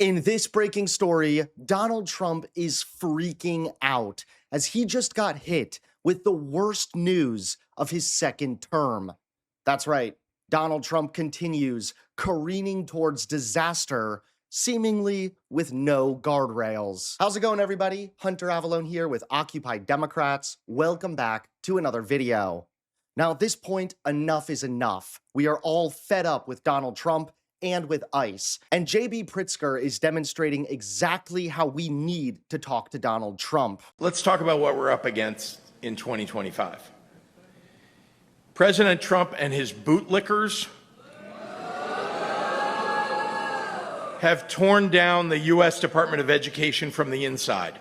In this breaking story, Donald Trump is freaking out as he just got hit with the worst news of his second term. That's right, Donald Trump continues careening towards disaster, seemingly with no guardrails. How's it going, everybody? Hunter Avalone here with Occupy Democrats. Welcome back to another video. Now, at this point, enough is enough. We are all fed up with Donald Trump and with ICE. And JB Pritzker is demonstrating exactly how we need to talk to Donald Trump. Let's talk about what we're up against in 2025. President Trump and his bootlickers have torn down the U.S. Department of Education from the inside.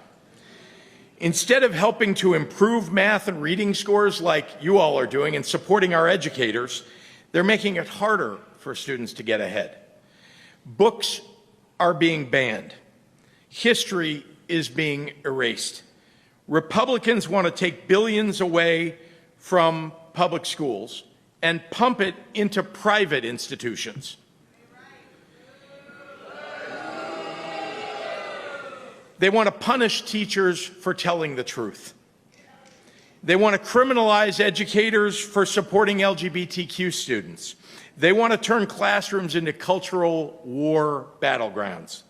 Instead of helping to improve math and reading scores like you all are doing and supporting our educators, they're making it harder for students to get ahead. Books are being banned. History is being erased. Republicans want to take billions away from public schools and pump it into private institutions. They want to punish teachers for telling the truth. They want to criminalize educators for supporting LGBTQ students. They want to turn classrooms into cultural war battlegrounds.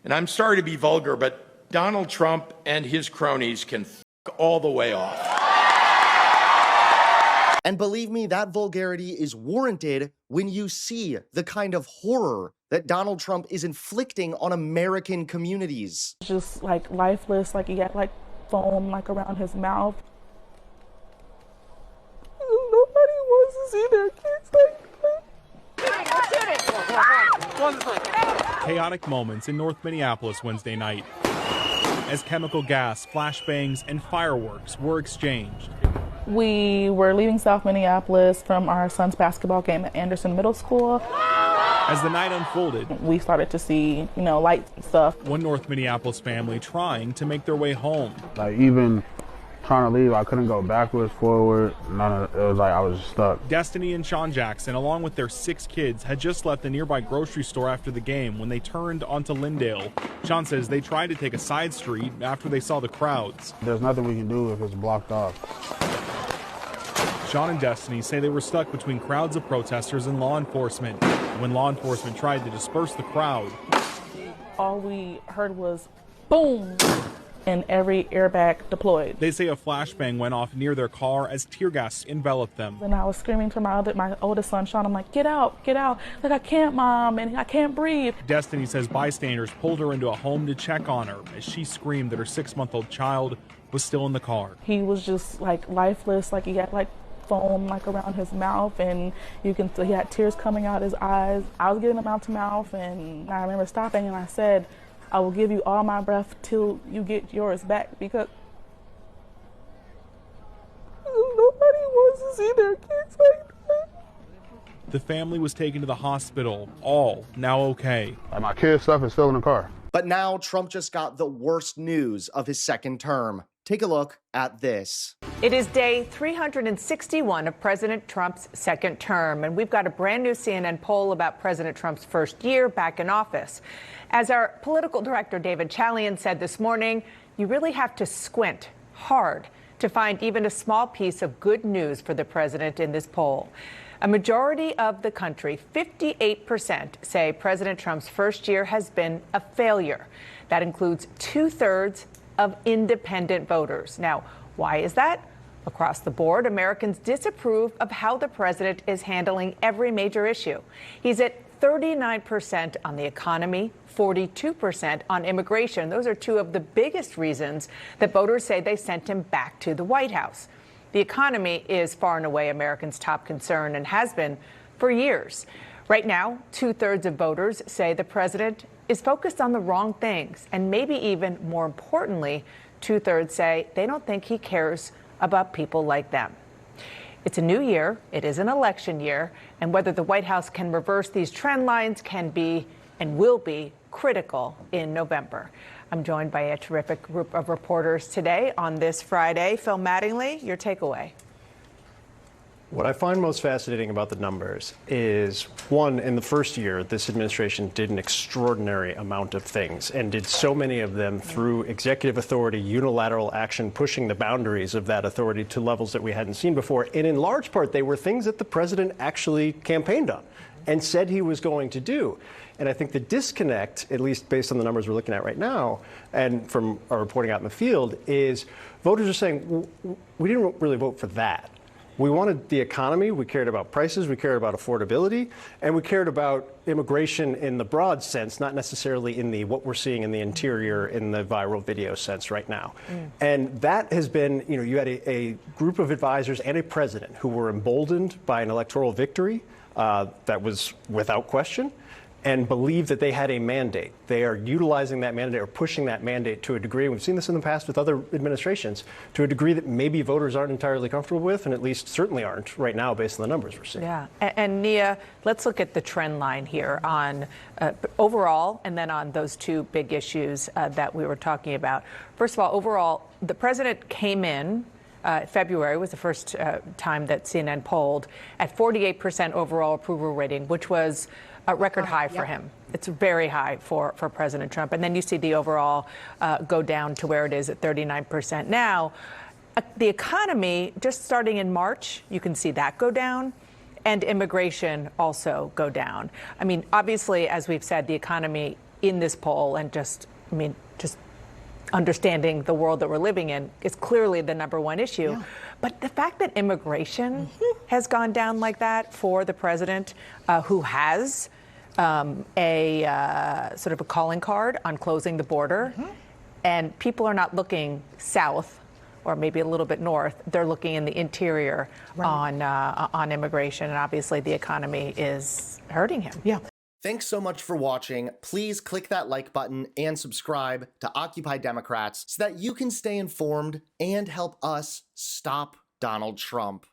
And I'm sorry to be vulgar, but Donald Trump and his cronies can f*** all the way off. And believe me, that vulgarity is warranted when you see the kind of horror that Donald Trump is inflicting on American communities. Just like lifeless, like he had like foam like around his mouth. Nobody wants to see their kids like that. Chaotic moments in North Minneapolis Wednesday night as chemical gas, flashbangs, and fireworks were exchanged. We were leaving South Minneapolis from our son's basketball game at Anderson Middle School. As the night unfolded, we started to see, lights and stuff. One North Minneapolis family trying to make their way home. Like even trying to leave, I couldn't go backwards, forward. It was like I was stuck. Destiny and Sean Jackson, along with their 6 kids, had just left the nearby grocery store after the game when they turned onto Lyndale. Sean says they tried to take a side street after they saw the crowds. There's nothing we can do if it's blocked off. Sean and Destiny say they were stuck between crowds of protesters and law enforcement. When law enforcement tried to disperse the crowd, all we heard was boom, and every airbag deployed. They say a flashbang went off near their car as tear gas enveloped them. And I was screaming to my oldest son, Sean, I'm like, get out, get out. Like, I can't, Mom, and I can't breathe. Destiny says bystanders pulled her into a home to check on her as she screamed that her 6-month-old child was still in the car. He was just like lifeless, like he had like foam like around his mouth, and you can see he had tears coming out his eyes. I was giving him mouth to mouth, and I remember stopping and I said, I will give you all my breath till you get yours back, because nobody wants to see their kids like that. The family was taken to the hospital, all now okay. My kids' stuff is still in the car. But now Trump just got the worst news of his second term. Take a look at this. It is day 361 of President Trump's second term, and we've got a brand new CNN poll about President Trump's first year back in office. As our political director, David Chalian, said this morning, you really have to squint hard to find even a small piece of good news for the president in this poll. A majority of the country, 58%, say President Trump's first year has been a failure. That includes 2/3 of independent voters. Now, why is that? Across the board, Americans disapprove of how the president is handling every major issue. He's at 39% on the economy, 42% on immigration. Those are 2 of the biggest reasons that voters say they sent him back to the White House. The economy is far and away Americans' top concern and has been for years. Right now, 2/3 of voters say the president is focused on the wrong things. And maybe even more importantly, 2/3 say they don't think he cares about people like them. It's a new year. It is an election year. And whether the White House can reverse these trend lines can be and will be critical in November. I'm joined by a terrific group of reporters today on this Friday. Phil Mattingly, your takeaway. What I find most fascinating about the numbers is, one, in the first year, this administration did an extraordinary amount of things and did so many of them through executive authority, unilateral action, pushing the boundaries of that authority to levels that we hadn't seen before. And in large part, they were things that the president actually campaigned on and said he was going to do. And I think the disconnect, at least based on the numbers we're looking at right now and from our reporting out in the field, is voters are saying, we didn't really vote for that. We wanted the economy, we cared about prices, we cared about affordability, and we cared about immigration in the broad sense, not necessarily in the what we're seeing in the interior in the viral video sense right now. And that has been, you had a group of advisors and a president who were emboldened by an electoral victory that was without question, and believe that they had a mandate. They are utilizing that mandate or pushing that mandate to a degree, we've seen this in the past with other administrations, to a degree that maybe voters aren't entirely comfortable with, and at least certainly aren't right now based on the numbers we're seeing. Yeah, and Nia, let's look at the trend line here on overall and then on those two big issues that we were talking about. First of all, overall, the president came in February was the first time that CNN polled at 48% overall approval rating, which was a record high for him. It's very high for President Trump. And then you see the overall go down to where it is at 39% now. The economy, just starting in March, you can see that go down, and immigration also go down. I mean, obviously, as we've said, the economy in this poll and just understanding the world that we're living in is clearly the number one issue. Yeah. But the fact that immigration has gone down like that for the president, who has a sort of a calling card on closing the border, and people are not looking south or maybe a little bit north, they're looking in the interior on immigration, and obviously the economy is hurting him. Yeah. Thanks so much for watching. Please click that like button and subscribe to Occupy Democrats so that you can stay informed and help us stop Donald Trump.